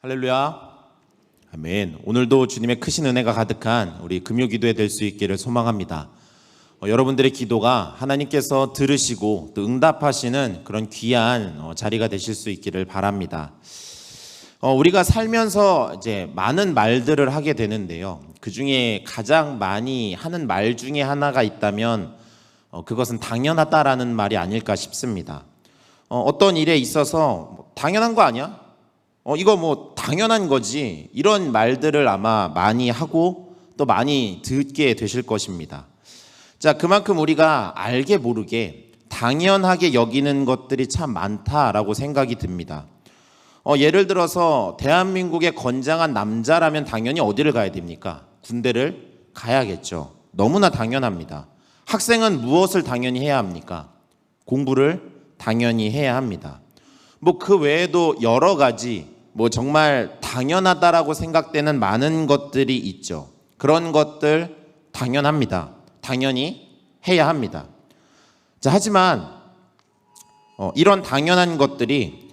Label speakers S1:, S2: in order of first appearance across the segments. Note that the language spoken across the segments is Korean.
S1: 할렐루야. 아멘. 오늘도 주님의 크신 은혜가 가득한 우리 금요기도회 될 수 있기를 소망합니다. 여러분들의 기도가 하나님께서 들으시고 또 응답하시는 그런 귀한 자리가 되실 수 있기를 바랍니다. 우리가 살면서 이제 많은 말들을 하게 되는데요. 그 중에 가장 많이 하는 말 중에 하나가 있다면 그것은 당연하다라는 말이 아닐까 싶습니다. 어떤 일에 있어서 당연한 거 아니야? 이거 뭐 당연한 거지, 이런 말들을 아마 많이 하고 또 많이 듣게 되실 것입니다. 자, 그만큼 우리가 알게 모르게 당연하게 여기는 것들이 참 많다라고 생각이 듭니다. 예를 들어서 대한민국의 건장한 남자라면 당연히 어디를 가야 됩니까? 군대를 가야겠죠. 너무나 당연합니다. 학생은 무엇을 당연히 해야 합니까? 공부를 당연히 해야 합니다. 뭐 그 외에도 여러 가지 정말 당연하다라고 생각되는 많은 것들이 있죠. 그런 것들 당연합니다. 당연히 해야 합니다. 자, 하지만 이런 당연한 것들이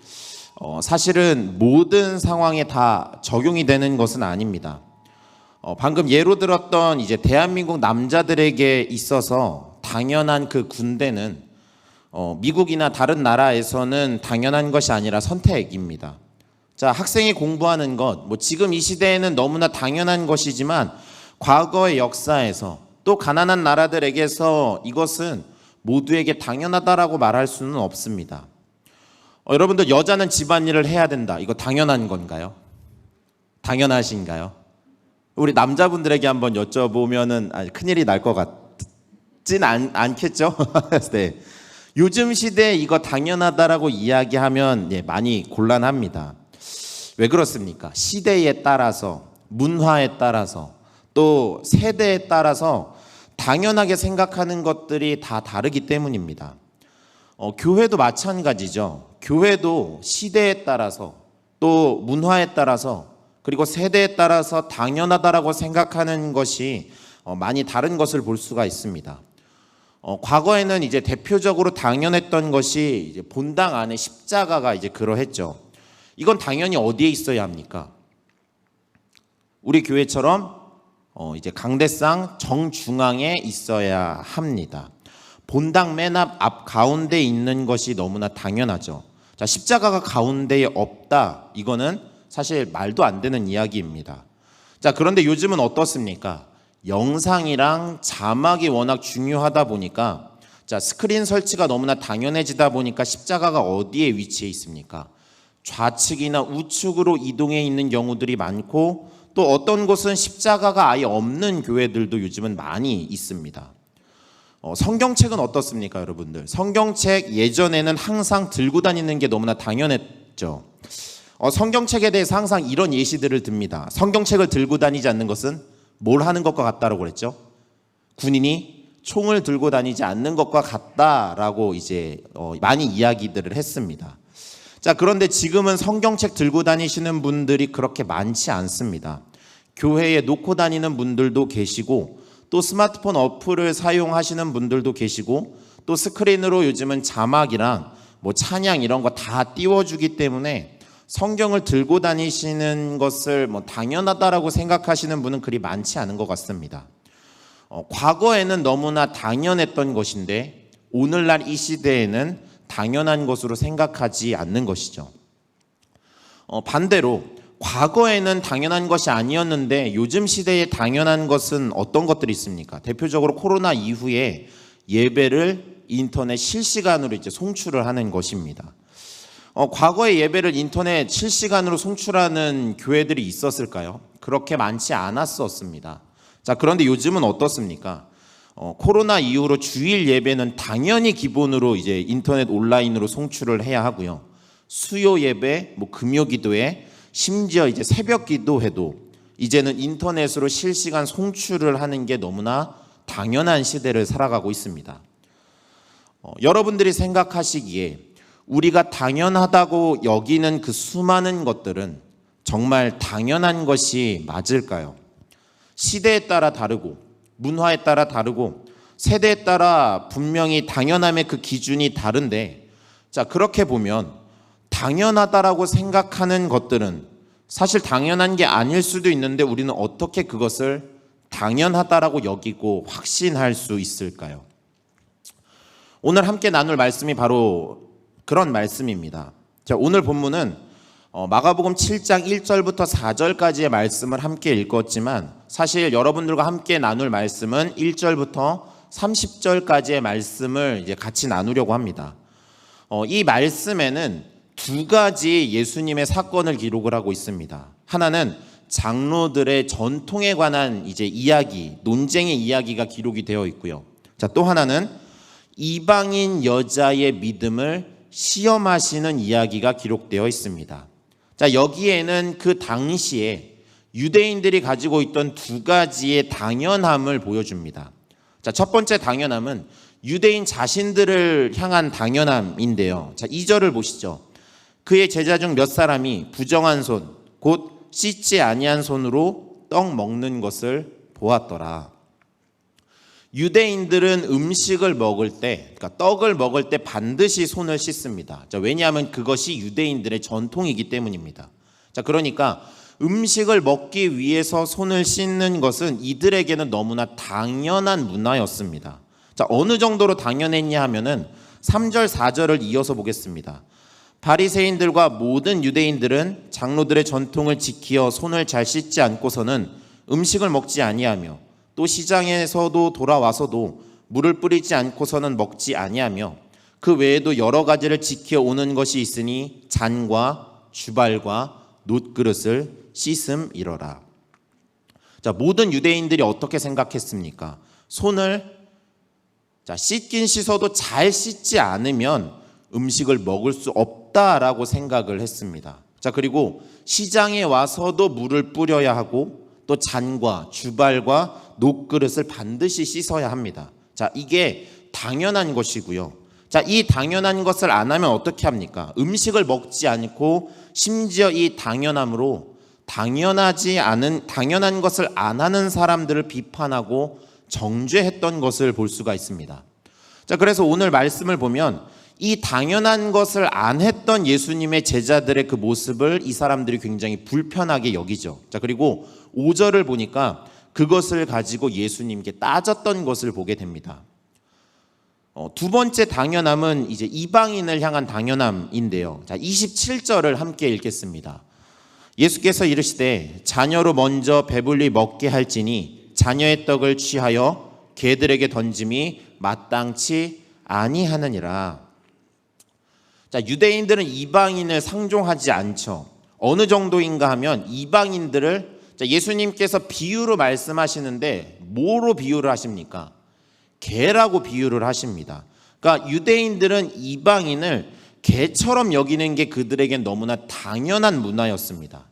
S1: 사실은 모든 상황에 다 적용이 되는 것은 아닙니다. 방금 예로 들었던 이제 대한민국 남자들에게 있어서 당연한 그 군대는 미국이나 다른 나라에서는 당연한 것이 아니라 선택입니다. 자, 학생이 공부하는 것, 지금 이 시대에는 너무나 당연한 것이지만 과거의 역사에서 또 가난한 나라들에게서 이것은 모두에게 당연하다라고 말할 수는 없습니다. 여러분들, 여자는 집안일을 해야 된다, 이거 당연한 건가요? 당연하신가요? 우리 남자분들에게 한번 여쭤보면은 큰일이 날 것 같진 않겠죠? 네. 요즘 시대에 이거 당연하다라고 이야기하면 많이 곤란합니다. 왜 그렇습니까? 시대에 따라서, 문화에 따라서, 또 세대에 따라서 당연하게 생각하는 것들이 다 다르기 때문입니다. 교회도 마찬가지죠. 교회도 시대에 따라서, 또 문화에 따라서, 그리고 세대에 따라서 당연하다라고 생각하는 것이 많이 다른 것을 볼 수가 있습니다. 과거에는 이제 대표적으로 당연했던 것이 이제 본당 안에 십자가가 이제 그러했죠. 이건 당연히 어디에 있어야 합니까? 우리 교회처럼 이제 강대상 정중앙에 있어야 합니다. 본당 맨 앞 가운데 있는 것이 너무나 당연하죠. 자, 십자가가 가운데에 없다, 이거는 사실 말도 안 되는 이야기입니다. 자, 그런데 요즘은 어떻습니까? 영상이랑 자막이 워낙 중요하다 보니까, 자, 스크린 설치가 너무나 당연해지다 보니까 십자가가 어디에 위치해 있습니까? 좌측이나 우측으로 이동해 있는 경우들이 많고, 또 어떤 곳은 십자가가 아예 없는 교회들도 요즘은 많이 있습니다. 성경책은 어떻습니까, 여러분들? 성경책 예전에는 항상 들고 다니는 게 너무나 당연했죠. 성경책에 대해서 항상 이런 예시들을 듭니다. 성경책을 들고 다니지 않는 것은 뭘 하는 것과 같다라고 그랬죠? 군인이 총을 들고 다니지 않는 것과 같다라고 이제 많이 이야기들을 했습니다. 자, 그런데 지금은 성경책 들고 다니시는 분들이 그렇게 많지 않습니다. 교회에 놓고 다니는 분들도 계시고, 또 스마트폰 어플을 사용하시는 분들도 계시고, 또 스크린으로 요즘은 자막이랑 찬양 이런 거 다 띄워주기 때문에 성경을 들고 다니시는 것을 당연하다라고 생각하시는 분은 그리 많지 않은 것 같습니다. 과거에는 너무나 당연했던 것인데 오늘날 이 시대에는 당연한 것으로 생각하지 않는 것이죠. 반대로 과거에는 당연한 것이 아니었는데 요즘 시대에 당연한 것은 어떤 것들이 있습니까? 대표적으로 코로나 이후에 예배를 인터넷 실시간으로 이제 송출을 하는 것입니다. 과거에 예배를 인터넷 실시간으로 송출하는 교회들이 있었을까요? 그렇게 많지 않았었습니다. 자, 그런데 요즘은 어떻습니까? 코로나 이후로 주일 예배는 당연히 기본으로 이제 인터넷 온라인으로 송출을 해야 하고요. 수요 예배, 금요 기도회, 심지어 이제 새벽 기도회도 이제는 인터넷으로 실시간 송출을 하는 게 너무나 당연한 시대를 살아가고 있습니다. 여러분들이 생각하시기에 우리가 당연하다고 여기는 그 수많은 것들은 정말 당연한 것이 맞을까요? 시대에 따라 다르고, 문화에 따라 다르고, 세대에 따라 분명히 당연함의 그 기준이 다른데, 자, 그렇게 보면 당연하다라고 생각하는 것들은 사실 당연한 게 아닐 수도 있는데 우리는 어떻게 그것을 당연하다라고 여기고 확신할 수 있을까요? 오늘 함께 나눌 말씀이 바로 그런 말씀입니다. 자, 오늘 본문은 마가복음 7장 1절부터 4절까지의 말씀을 함께 읽었지만 사실 여러분들과 함께 나눌 말씀은 1절부터 30절까지의 말씀을 이제 같이 나누려고 합니다. 이 말씀에는 두 가지 예수님의 사건을 기록을 하고 있습니다. 하나는 장로들의 전통에 관한 이제 이야기, 논쟁의 이야기가 기록이 되어 있고요. 자, 또 하나는 이방인 여자의 믿음을 시험하시는 이야기가 기록되어 있습니다. 자, 여기에는 그 당시에 유대인들이 가지고 있던 두 가지의 당연함을 보여줍니다. 자, 첫 번째 당연함은 유대인 자신들을 향한 당연함인데요. 자, 2절을 보시죠. 그의 제자 중 몇 사람이 부정한 손, 곧 씻지 아니한 손으로 떡 먹는 것을 보았더라. 유대인들은 음식을 먹을 때, 그러니까 떡을 먹을 때 반드시 손을 씻습니다. 자, 왜냐하면 그것이 유대인들의 전통이기 때문입니다. 자, 그러니까 음식을 먹기 위해서 손을 씻는 것은 이들에게는 너무나 당연한 문화였습니다. 자, 어느 정도로 당연했냐 하면은 3절, 4절을 이어서 보겠습니다. 바리새인들과 모든 유대인들은 장로들의 전통을 지키어 손을 잘 씻지 않고서는 음식을 먹지 아니하며 또 시장에서도 돌아와서도 물을 뿌리지 않고서는 먹지 아니하며 그 외에도 여러 가지를 지켜 오는 것이 있으니 잔과 주발과 놋그릇을 씻음이러라. 자, 모든 유대인들이 어떻게 생각했습니까? 손을 씻긴 씻어도 잘 씻지 않으면 음식을 먹을 수 없다라고 생각을 했습니다. 자, 그리고 시장에 와서도 물을 뿌려야 하고 또 잔과 주발과 놋그릇을 반드시 씻어야 합니다. 자, 이게 당연한 것이고요. 자, 이 당연한 것을 안 하면 어떻게 합니까? 음식을 먹지 않고 심지어 이 당연함으로 당연한 것을 안 하는 사람들을 비판하고 정죄했던 것을 볼 수가 있습니다. 자, 그래서 오늘 말씀을 보면 이 당연한 것을 안 했던 예수님의 제자들의 그 모습을 이 사람들이 굉장히 불편하게 여기죠. 자, 그리고 5절을 보니까 그것을 가지고 예수님께 따졌던 것을 보게 됩니다. 두 번째 당연함은 이제 이방인을 향한 당연함인데요. 자, 27절을 함께 읽겠습니다. 예수께서 이르시되 자녀로 먼저 배불리 먹게 할지니 자녀의 떡을 취하여 개들에게 던짐이 마땅치 아니하느니라. 자, 유대인들은 이방인을 상종하지 않죠. 어느 정도인가 하면 이방인들을 예수님께서 비유로 말씀하시는데 뭐로 비유를 하십니까? 개라고 비유를 하십니다. 그러니까 유대인들은 이방인을 개처럼 여기는 게 그들에겐 너무나 당연한 문화였습니다.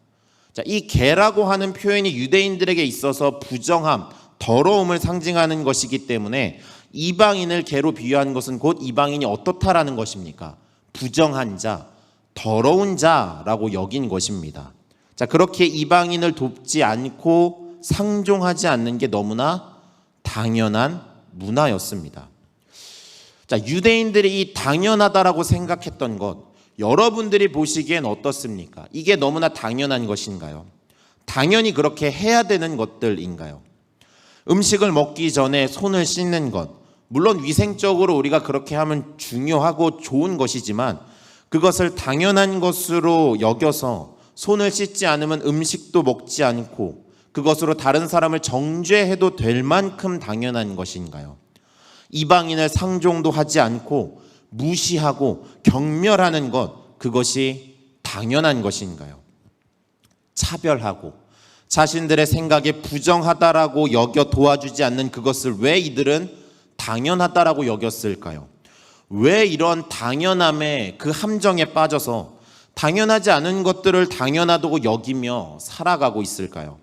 S1: 자, 이 개라고 하는 표현이 유대인들에게 있어서 부정함, 더러움을 상징하는 것이기 때문에 이방인을 개로 비유한 것은 곧 이방인이 어떻다라는 것입니까? 부정한 자, 더러운 자라고 여긴 것입니다. 자, 그렇게 이방인을 돕지 않고 상종하지 않는 게 너무나 당연한 문화였습니다. 자, 유대인들이 이 당연하다라고 생각했던 것, 여러분들이 보시기엔 어떻습니까? 이게 너무나 당연한 것인가요? 당연히 그렇게 해야 되는 것들인가요? 음식을 먹기 전에 손을 씻는 것, 물론 위생적으로 우리가 그렇게 하면 중요하고 좋은 것이지만 그것을 당연한 것으로 여겨서 손을 씻지 않으면 음식도 먹지 않고 그것으로 다른 사람을 정죄해도 될 만큼 당연한 것인가요? 이방인을 상종도 하지 않고 무시하고 경멸하는 것, 그것이 당연한 것인가요? 차별하고 자신들의 생각에 부정하다라고 여겨 도와주지 않는 그것을 왜 이들은 당연하다라고 여겼을까요? 왜 이런 당연함의 그 함정에 빠져서 당연하지 않은 것들을 당연하다고 여기며 살아가고 있을까요?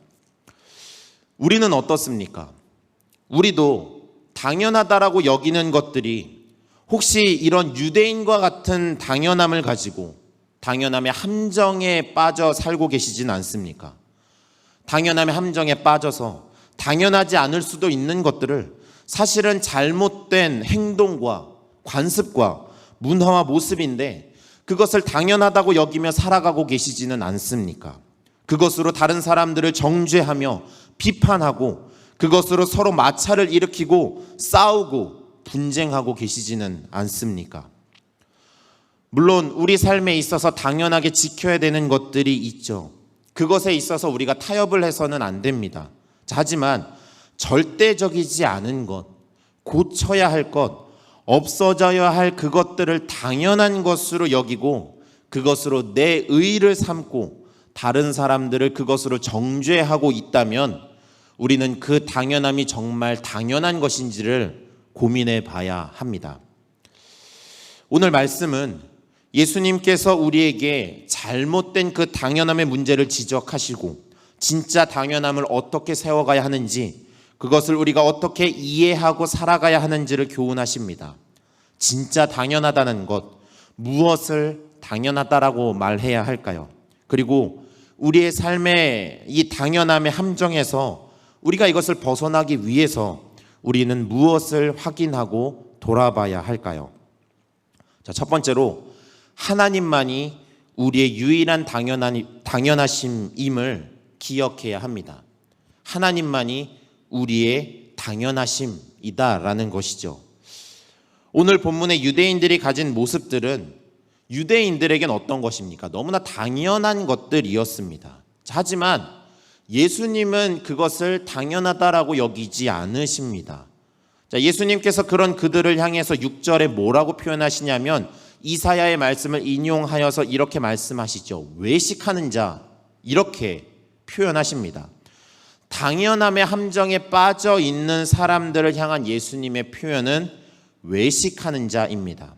S1: 우리는 어떻습니까? 우리도 당연하다라고 여기는 것들이 혹시 이런 유대인과 같은 당연함을 가지고 당연함의 함정에 빠져 살고 계시진 않습니까? 당연함의 함정에 빠져서 당연하지 않을 수도 있는 것들을 사실은 잘못된 행동과 관습과 문화와 모습인데 그것을 당연하다고 여기며 살아가고 계시지는 않습니까? 그것으로 다른 사람들을 정죄하며 비판하고 그것으로 서로 마찰을 일으키고 싸우고 분쟁하고 계시지는 않습니까? 물론 우리 삶에 있어서 당연하게 지켜야 되는 것들이 있죠. 그것에 있어서 우리가 타협을 해서는 안 됩니다. 하지만 절대적이지 않은 것, 고쳐야 할 것, 없어져야 할 그것들을 당연한 것으로 여기고 그것으로 내 의의를 삼고 다른 사람들을 그것으로 정죄하고 있다면 우리는 그 당연함이 정말 당연한 것인지를 고민해 봐야 합니다. 오늘 말씀은 예수님께서 우리에게 잘못된 그 당연함의 문제를 지적하시고 진짜 당연함을 어떻게 세워가야 하는지, 그것을 우리가 어떻게 이해하고 살아가야 하는지를 교훈하십니다. 진짜 당연하다는 것, 무엇을 당연하다라고 말해야 할까요? 그리고 우리의 삶의 이 당연함의 함정에서 우리가 이것을 벗어나기 위해서 우리는 무엇을 확인하고 돌아봐야 할까요? 자, 첫 번째로 하나님만이 우리의 유일한 당연하심임을 기억해야 합니다. 하나님만이 우리의 당연하심이다라는 것이죠. 오늘 본문의 유대인들이 가진 모습들은 유대인들에겐 어떤 것입니까? 너무나 당연한 것들이었습니다. 하지만 예수님은 그것을 당연하다라고 여기지 않으십니다. 자, 예수님께서 그런 그들을 향해서 6절에 뭐라고 표현하시냐면 이사야의 말씀을 인용하여서 이렇게 말씀하시죠. 외식하는 자, 이렇게 표현하십니다. 당연함의 함정에 빠져 있는 사람들을 향한 예수님의 표현은 외식하는 자입니다.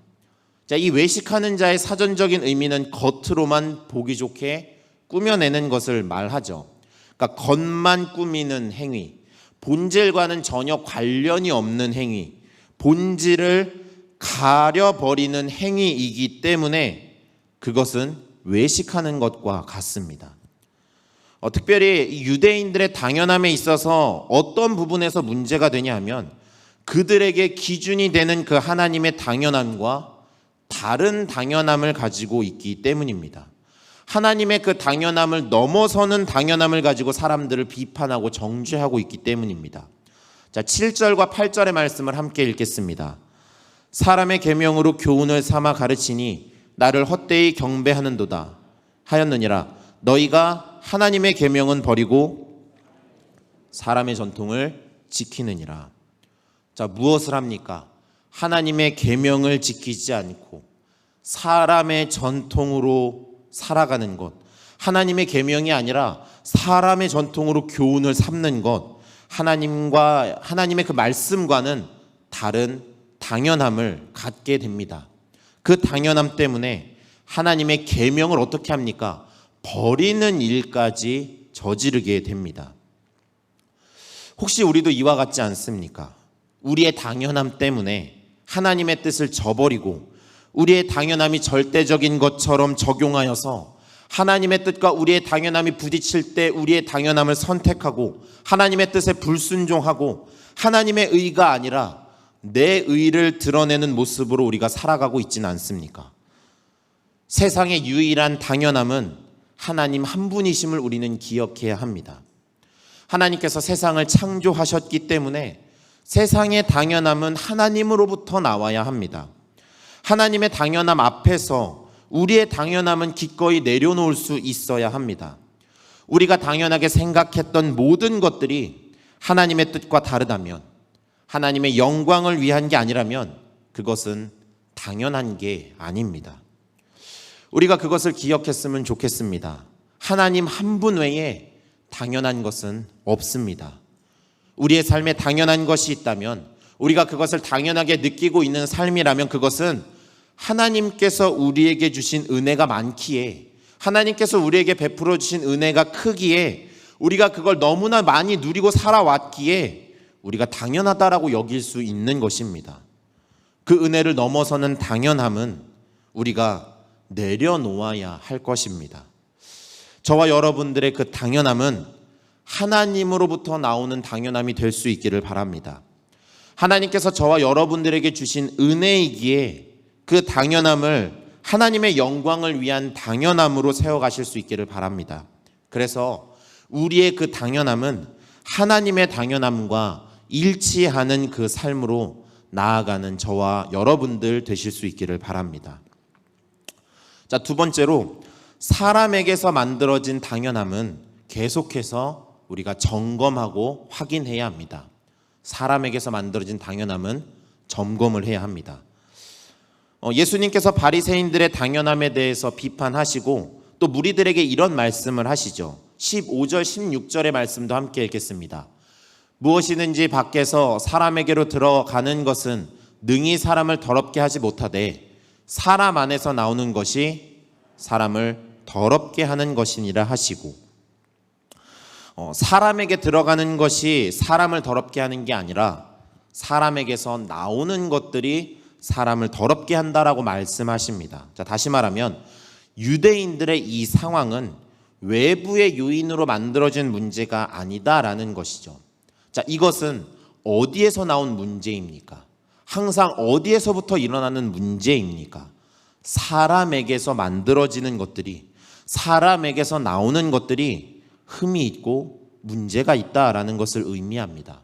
S1: 자, 이 외식하는 자의 사전적인 의미는 겉으로만 보기 좋게 꾸며내는 것을 말하죠. 그러니까 겉만 꾸미는 행위, 본질과는 전혀 관련이 없는 행위, 본질을 가려버리는 행위이기 때문에 그것은 외식하는 것과 같습니다. 특별히 유대인들의 당연함에 있어서 어떤 부분에서 문제가 되냐 하면 그들에게 기준이 되는 그 하나님의 당연함과 다른 당연함을 가지고 있기 때문입니다. 하나님의 그 당연함을 넘어서는 당연함을 가지고 사람들을 비판하고 정죄하고 있기 때문입니다. 자, 7절과 8절의 말씀을 함께 읽겠습니다. 사람의 계명으로 교훈을 삼아 가르치니 나를 헛되이 경배하는도다 하였느니라. 너희가 하나님의 계명은 버리고 사람의 전통을 지키느니라. 자, 무엇을 합니까? 하나님의 계명을 지키지 않고 사람의 전통으로 살아가는 것, 하나님의 계명이 아니라 사람의 전통으로 교훈을 삼는 것, 하나님의 그 말씀과는 다른 당연함을 갖게 됩니다. 그 당연함 때문에 하나님의 계명을 어떻게 합니까? 버리는 일까지 저지르게 됩니다. 혹시 우리도 이와 같지 않습니까? 우리의 당연함 때문에 하나님의 뜻을 저버리고 우리의 당연함이 절대적인 것처럼 적용하여서 하나님의 뜻과 우리의 당연함이 부딪힐 때 우리의 당연함을 선택하고 하나님의 뜻에 불순종하고 하나님의 의가 아니라 내 의를 드러내는 모습으로 우리가 살아가고 있지는 않습니까? 세상의 유일한 당연함은 하나님 한 분이심을 우리는 기억해야 합니다. 하나님께서 세상을 창조하셨기 때문에 세상의 당연함은 하나님으로부터 나와야 합니다. 하나님의 당연함 앞에서 우리의 당연함은 기꺼이 내려놓을 수 있어야 합니다. 우리가 당연하게 생각했던 모든 것들이 하나님의 뜻과 다르다면, 하나님의 영광을 위한 게 아니라면 그것은 당연한 게 아닙니다. 우리가 그것을 기억했으면 좋겠습니다. 하나님 한 분 외에 당연한 것은 없습니다. 우리의 삶에 당연한 것이 있다면, 우리가 그것을 당연하게 느끼고 있는 삶이라면 그것은 하나님께서 우리에게 주신 은혜가 많기에, 하나님께서 우리에게 베풀어 주신 은혜가 크기에, 우리가 그걸 너무나 많이 누리고 살아왔기에 우리가 당연하다라고 여길 수 있는 것입니다. 그 은혜를 넘어서는 당연함은 우리가 내려놓아야 할 것입니다. 저와 여러분들의 그 당연함은 하나님으로부터 나오는 당연함이 될 수 있기를 바랍니다. 하나님께서 저와 여러분들에게 주신 은혜이기에 그 당연함을 하나님의 영광을 위한 당연함으로 세워가실 수 있기를 바랍니다. 그래서 우리의 그 당연함은 하나님의 당연함과 일치하는 그 삶으로 나아가는 저와 여러분들 되실 수 있기를 바랍니다. 자, 두 번째로 사람에게서 만들어진 당연함은 계속해서 우리가 점검하고 확인해야 합니다. 사람에게서 만들어진 당연함은 점검을 해야 합니다. 예수님께서 바리새인들의 당연함에 대해서 비판하시고 또 무리들에게 이런 말씀을 하시죠. 15절 16절의 말씀도 함께 읽겠습니다. 무엇이든지 밖에서 사람에게로 들어가는 것은 능히 사람을 더럽게 하지 못하되 사람 안에서 나오는 것이 사람을 더럽게 하는 것이니라 하시고, 사람에게 들어가는 것이 사람을 더럽게 하는 게 아니라 사람에게서 나오는 것들이 사람을 더럽게 한다라고 말씀하십니다. 자, 다시 말하면 유대인들의 이 상황은 외부의 요인으로 만들어진 문제가 아니다라는 것이죠. 자, 이것은 어디에서 나온 문제입니까? 항상 어디에서부터 일어나는 문제입니까? 사람에게서 만들어지는 것들이, 사람에게서 나오는 것들이 흠이 있고 문제가 있다라는 것을 의미합니다.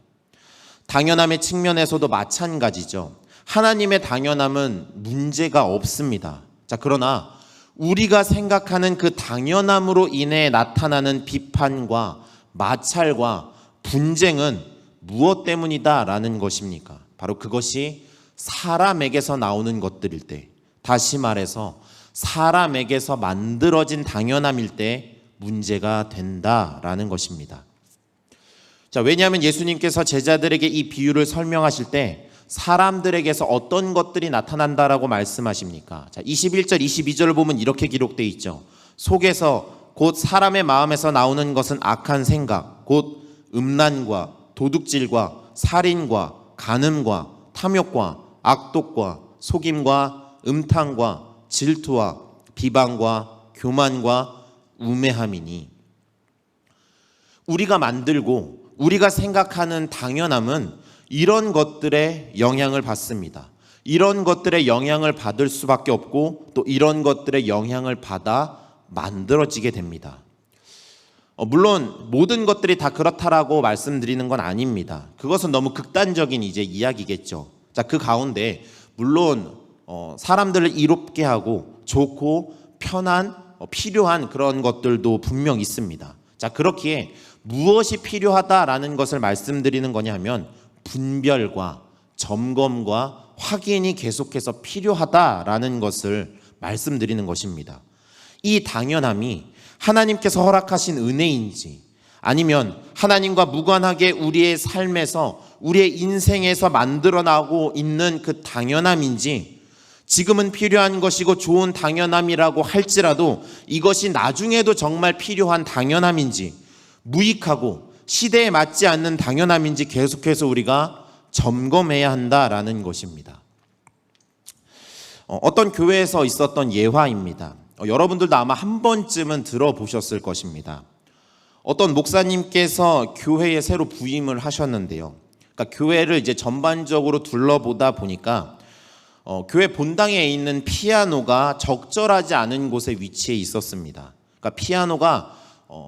S1: 당연함의 측면에서도 마찬가지죠. 하나님의 당연함은 문제가 없습니다. 자, 그러나 우리가 생각하는 그 당연함으로 인해 나타나는 비판과 마찰과 분쟁은 무엇 때문이다라는 것입니까? 바로 그것이 사람에게서 나오는 것들일 때, 다시 말해서 사람에게서 만들어진 당연함일 때 문제가 된다라는 것입니다. 자, 왜냐하면 예수님께서 제자들에게 이 비유를 설명하실 때 사람들에게서 어떤 것들이 나타난다라고 말씀하십니까? 자, 21절, 22절을 보면 이렇게 기록되어 있죠. 속에서 곧 사람의 마음에서 나오는 것은 악한 생각, 곧 음란과 도둑질과 살인과 간음과 탐욕과 악독과 속임과 음탕과 질투와 비방과 교만과 우매함이니, 우리가 만들고 우리가 생각하는 당연함은 이런 것들의 영향을 받습니다. 이런 것들의 영향을 받을 수밖에 없고 또 이런 것들의 영향을 받아 만들어지게 됩니다. 물론 모든 것들이 다 그렇다라고 말씀드리는 건 아닙니다. 그것은 너무 극단적인 이제 이야기겠죠. 자, 그 가운데 물론 사람들을 이롭게 하고 좋고 편한 필요한 그런 것들도 분명 있습니다. 자, 그렇기에 무엇이 필요하다라는 것을 말씀드리는 거냐 하면 분별과 점검과 확인이 계속해서 필요하다라는 것을 말씀드리는 것입니다. 이 당연함이 하나님께서 허락하신 은혜인지 아니면 하나님과 무관하게 우리의 삶에서 우리의 인생에서 만들어나고 있는 그 당연함인지, 지금은 필요한 것이고 좋은 당연함이라고 할지라도 이것이 나중에도 정말 필요한 당연함인지, 무익하고 시대에 맞지 않는 당연함인지 계속해서 우리가 점검해야 한다라는 것입니다. 어떤 교회에서 있었던 예화입니다. 여러분들도 아마 한 번쯤은 들어보셨을 것입니다. 어떤 목사님께서 교회에 새로 부임을 하셨는데요. 그러니까 교회를 이제 전반적으로 둘러보다 보니까 교회 본당에 있는 피아노가 적절하지 않은 곳에 위치해 있었습니다. 그러니까 피아노가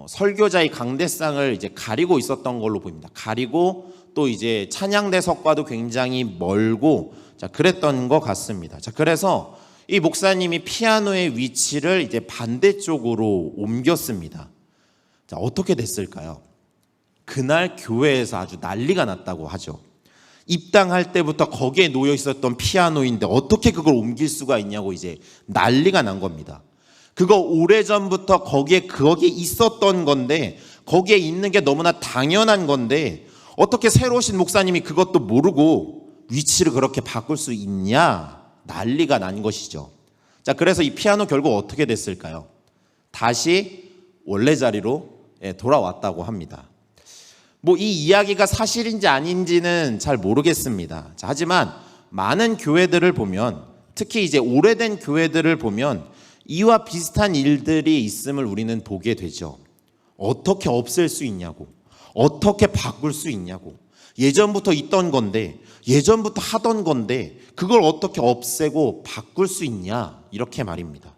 S1: 설교자의 강대상을 이제 가리고 있었던 걸로 보입니다. 가리고 또 이제 찬양대석과도 굉장히 멀고, 자, 그랬던 것 같습니다. 자, 그래서 이 목사님이 피아노의 위치를 이제 반대쪽으로 옮겼습니다. 자, 어떻게 됐을까요? 그날 교회에서 아주 난리가 났다고 하죠. 입당할 때부터 거기에 놓여 있었던 피아노인데 어떻게 그걸 옮길 수가 있냐고 이제 난리가 난 겁니다. 그거 오래전부터 거기에 있었던 건데, 거기에 있는 게 너무나 당연한 건데 어떻게 새로 오신 목사님이 그것도 모르고 위치를 그렇게 바꿀 수 있냐, 난리가 난 것이죠. 자, 그래서 이 피아노 결국 어떻게 됐을까요? 다시 원래 자리로 돌아왔다고 합니다. 뭐 이 이야기가 사실인지 아닌지는 잘 모르겠습니다. 자, 하지만 많은 교회들을 보면, 특히 이제 오래된 교회들을 보면 이와 비슷한 일들이 있음을 우리는 보게 되죠. 어떻게 없앨 수 있냐고, 어떻게 바꿀 수 있냐고, 예전부터 있던 건데, 예전부터 하던 건데 그걸 어떻게 없애고 바꿀 수 있냐, 이렇게 말입니다.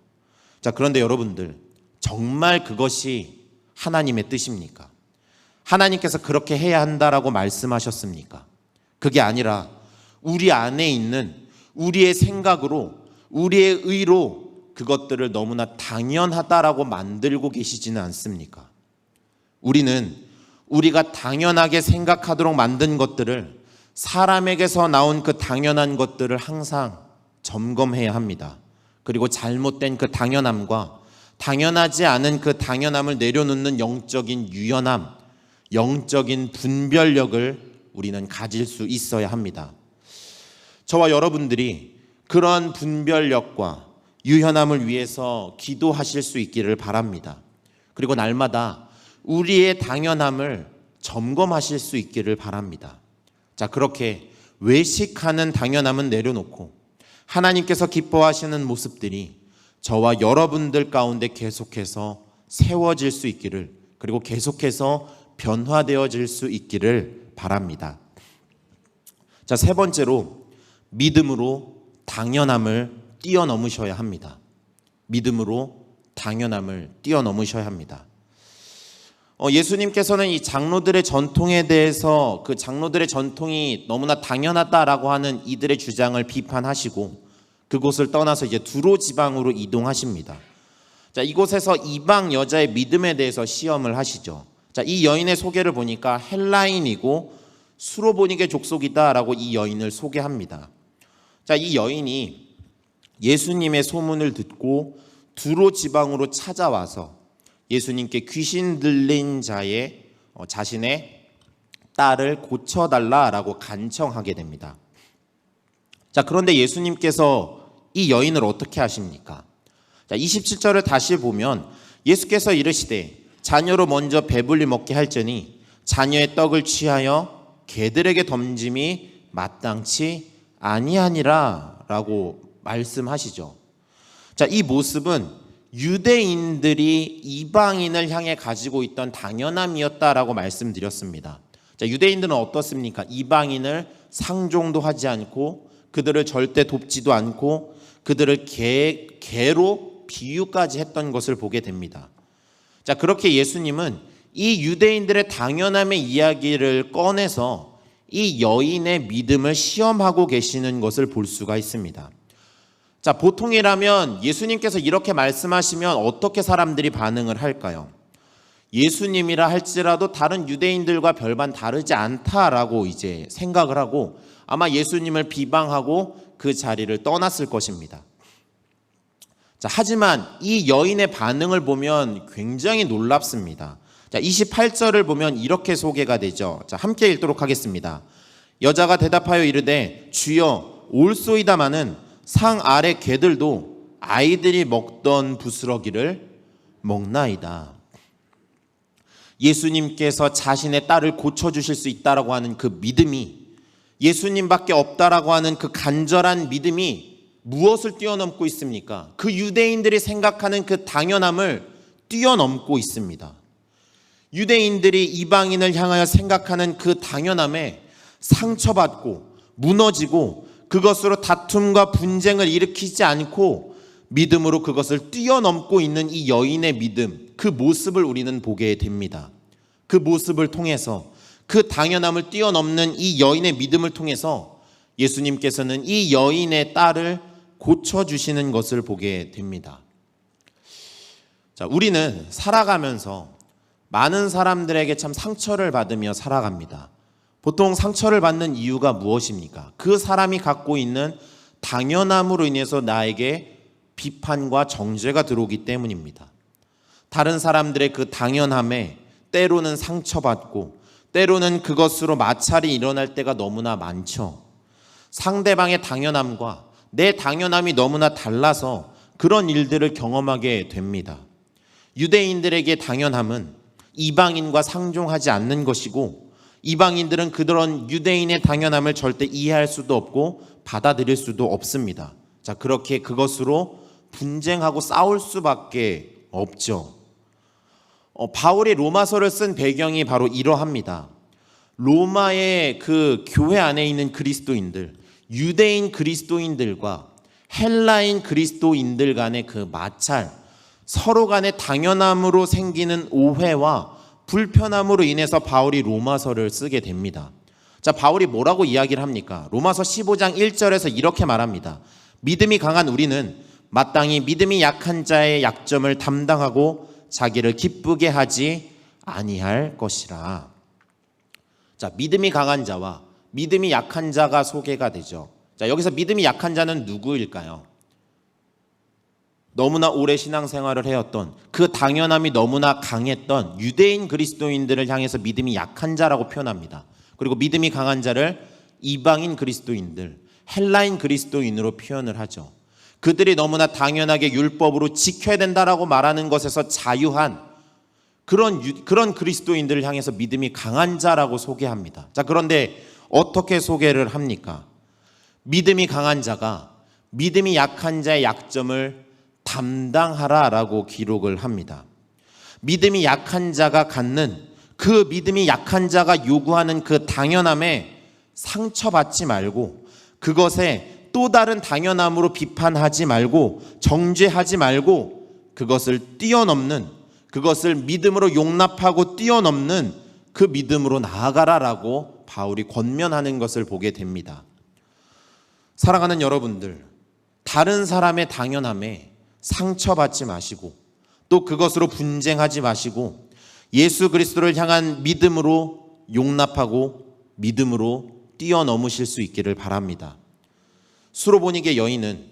S1: 자, 그런데 여러분들, 정말 그것이 하나님의 뜻입니까? 하나님께서 그렇게 해야 한다라고 말씀하셨습니까? 그게 아니라 우리 안에 있는 우리의 생각으로, 우리의 의로 그것들을 너무나 당연하다라고 만들고 계시지는 않습니까? 우리는 우리가 당연하게 생각하도록 만든 것들을, 사람에게서 나온 그 당연한 것들을 항상 점검해야 합니다. 그리고 잘못된 그 당연함과 당연하지 않은 그 당연함을 내려놓는 영적인 유연함, 영적인 분별력을 우리는 가질 수 있어야 합니다. 저와 여러분들이 그런 분별력과 유연함을 위해서 기도하실 수 있기를 바랍니다. 그리고 날마다 우리의 당연함을 점검하실 수 있기를 바랍니다. 자, 그렇게 외식하는 당연함은 내려놓고 하나님께서 기뻐하시는 모습들이 저와 여러분들 가운데 계속해서 세워질 수 있기를, 그리고 계속해서 변화되어질 수 있기를 바랍니다. 자, 세 번째로 믿음으로 당연함을 뛰어넘으셔야 합니다. 믿음으로 당연함을 뛰어넘으셔야 합니다. 예수님께서는 이 장로들의 전통에 대해서, 그 장로들의 전통이 너무나 당연하다라고 하는 이들의 주장을 비판하시고 그곳을 떠나서 이제 두로 지방으로 이동하십니다. 자, 이곳에서 이방 여자의 믿음에 대해서 시험을 하시죠. 자, 이 여인의 소개를 보니까 헬라인이고 수로보니게 족속이다라고 이 여인을 소개합니다. 자, 이 여인이 예수님의 소문을 듣고 두로 지방으로 찾아와서 예수님께 귀신 들린 자의 자신의 딸을 고쳐달라라고 간청하게 됩니다. 자, 그런데 예수님께서 이 여인을 어떻게 하십니까? 자, 27절을 다시 보면 예수께서 이르시되 자녀로 먼저 배불리 먹게 할지니 자녀의 떡을 취하여 개들에게 던짐이 마땅치 아니하니라 라고 말씀하시죠. 자, 이 모습은 유대인들이 이방인을 향해 가지고 있던 당연함이었다라고 말씀드렸습니다. 자, 유대인들은 어떻습니까? 이방인을 상종도 하지 않고 그들을 절대 돕지도 않고 그들을 개로 비유까지 했던 것을 보게 됩니다. 자, 그렇게 예수님은 이 유대인들의 당연함의 이야기를 꺼내서 이 여인의 믿음을 시험하고 계시는 것을 볼 수가 있습니다. 자, 보통이라면 예수님께서 이렇게 말씀하시면 어떻게 사람들이 반응을 할까요? 예수님이라 할지라도 다른 유대인들과 별반 다르지 않다라고 이제 생각을 하고 아마 예수님을 비방하고 그 자리를 떠났을 것입니다. 자, 하지만 이 여인의 반응을 보면 굉장히 놀랍습니다. 자, 28절을 보면 이렇게 소개가 되죠. 자, 함께 읽도록 하겠습니다. 여자가 대답하여 이르되 주여 올소이다마는 상 아래 개들도 아이들이 먹던 부스러기를 먹나이다. 예수님께서 자신의 딸을 고쳐주실 수 있다라고 하는 그 믿음이, 예수님밖에 없다라고 하는 그 간절한 믿음이 무엇을 뛰어넘고 있습니까? 그 유대인들이 생각하는 그 당연함을 뛰어넘고 있습니다. 유대인들이 이방인을 향하여 생각하는 그 당연함에 상처받고 무너지고 그것으로 다툼과 분쟁을 일으키지 않고 믿음으로 그것을 뛰어넘고 있는 이 여인의 믿음, 그 모습을 우리는 보게 됩니다. 그 모습을 통해서, 그 당연함을 뛰어넘는 이 여인의 믿음을 통해서 예수님께서는 이 여인의 딸을 고쳐주시는 것을 보게 됩니다. 자, 우리는 살아가면서 많은 사람들에게 참 상처를 받으며 살아갑니다. 보통 상처를 받는 이유가 무엇입니까? 그 사람이 갖고 있는 당연함으로 인해서 나에게 비판과 정죄가 들어오기 때문입니다. 다른 사람들의 그 당연함에 때로는 상처받고 때로는 그것으로 마찰이 일어날 때가 너무나 많죠. 상대방의 당연함과 내 당연함이 너무나 달라서 그런 일들을 경험하게 됩니다. 유대인들에게 당연함은 이방인과 상종하지 않는 것이고 이방인들은 그런 유대인의 당연함을 절대 이해할 수도 없고 받아들일 수도 없습니다. 자, 그렇게 그것으로 분쟁하고 싸울 수밖에 없죠. 바울이 로마서를 쓴 배경이 바로 이러합니다. 로마의 그 교회 안에 있는 그리스도인들, 유대인 그리스도인들과 헬라인 그리스도인들 간의 그 마찰, 서로 간의 당연함으로 생기는 오해와 불편함으로 인해서 바울이 로마서를 쓰게 됩니다. 자, 바울이 뭐라고 이야기를 합니까? 로마서 15장 1절에서 이렇게 말합니다. 믿음이 강한 우리는 마땅히 믿음이 약한 자의 약점을 담당하고 자기를 기쁘게 하지 아니할 것이라. 자, 믿음이 강한 자와 믿음이 약한 자가 소개가 되죠. 자, 여기서 믿음이 약한 자는 누구일까요? 너무나 오래 신앙생활을 해왔던, 그 당연함이 너무나 강했던 유대인 그리스도인들을 향해서 믿음이 약한 자라고 표현합니다. 그리고 믿음이 강한 자를 이방인 그리스도인들, 헬라인 그리스도인으로 표현을 하죠. 그들이 너무나 당연하게 율법으로 지켜야 된다라고 말하는 것에서 자유한 그런 그리스도인들을 향해서 믿음이 강한 자라고 소개합니다. 자, 그런데 어떻게 소개를 합니까? 믿음이 강한 자가 믿음이 약한 자의 약점을 담당하라라고 기록을 합니다. 믿음이 약한 자가 갖는, 그 믿음이 약한 자가 요구하는 그 당연함에 상처받지 말고, 그것에 또 다른 당연함으로 비판하지 말고, 정죄하지 말고, 그것을 뛰어넘는, 그것을 믿음으로 용납하고 뛰어넘는 그 믿음으로 나아가라라고 바울이 권면하는 것을 보게 됩니다. 사랑하는 여러분들, 다른 사람의 당연함에 상처받지 마시고, 또 그것으로 분쟁하지 마시고, 예수 그리스도를 향한 믿음으로 용납하고 믿음으로 뛰어넘으실 수 있기를 바랍니다. 수로보니게 여인은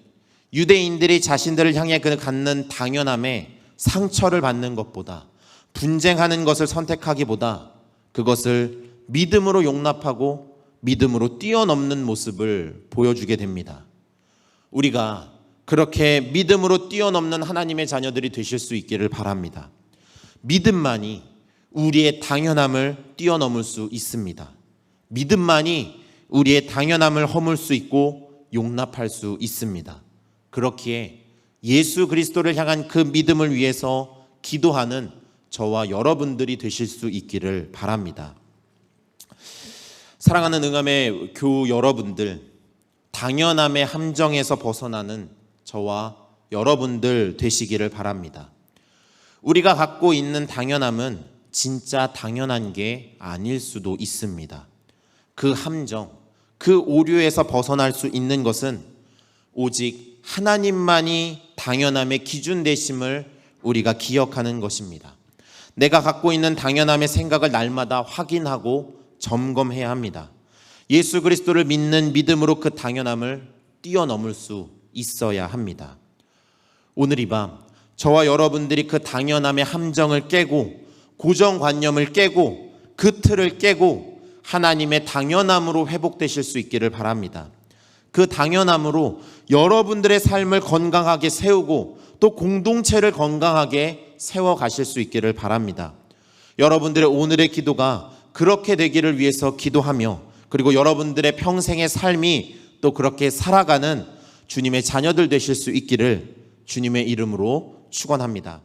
S1: 유대인들이 자신들을 향해 갖는 당연함에 상처를 받는 것보다, 분쟁하는 것을 선택하기보다 그것을 믿음으로 용납하고 믿음으로 뛰어넘는 모습을 보여주게 됩니다. 우리가 그렇게 믿음으로 뛰어넘는 하나님의 자녀들이 되실 수 있기를 바랍니다. 믿음만이 우리의 당연함을 뛰어넘을 수 있습니다. 믿음만이 우리의 당연함을 허물 수 있고 용납할 수 있습니다. 그렇기에 예수 그리스도를 향한 그 믿음을 위해서 기도하는 저와 여러분들이 되실 수 있기를 바랍니다. 사랑하는 응암의 교우 여러분들, 당연함의 함정에서 벗어나는 저와 여러분들 되시기를 바랍니다. 우리가 갖고 있는 당연함은 진짜 당연한 게 아닐 수도 있습니다. 그 함정, 그 오류에서 벗어날 수 있는 것은 오직 하나님만이 당연함의 기준 되심을 우리가 기억하는 것입니다. 내가 갖고 있는 당연함의 생각을 날마다 확인하고 점검해야 합니다. 예수 그리스도를 믿는 믿음으로 그 당연함을 뛰어넘을 수 있어야 합니다. 오늘 이 밤 저와 여러분들이 그 당연함의 함정을 깨고, 고정관념을 깨고, 그 틀을 깨고 하나님의 당연함으로 회복되실 수 있기를 바랍니다. 그 당연함으로 여러분들의 삶을 건강하게 세우고 또 공동체를 건강하게 세워가실 수 있기를 바랍니다. 여러분들의 오늘의 기도가 그렇게 되기를 위해서 기도하며, 그리고 여러분들의 평생의 삶이 또 그렇게 살아가는 주님의 자녀들 되실 수 있기를 주님의 이름으로 축원합니다.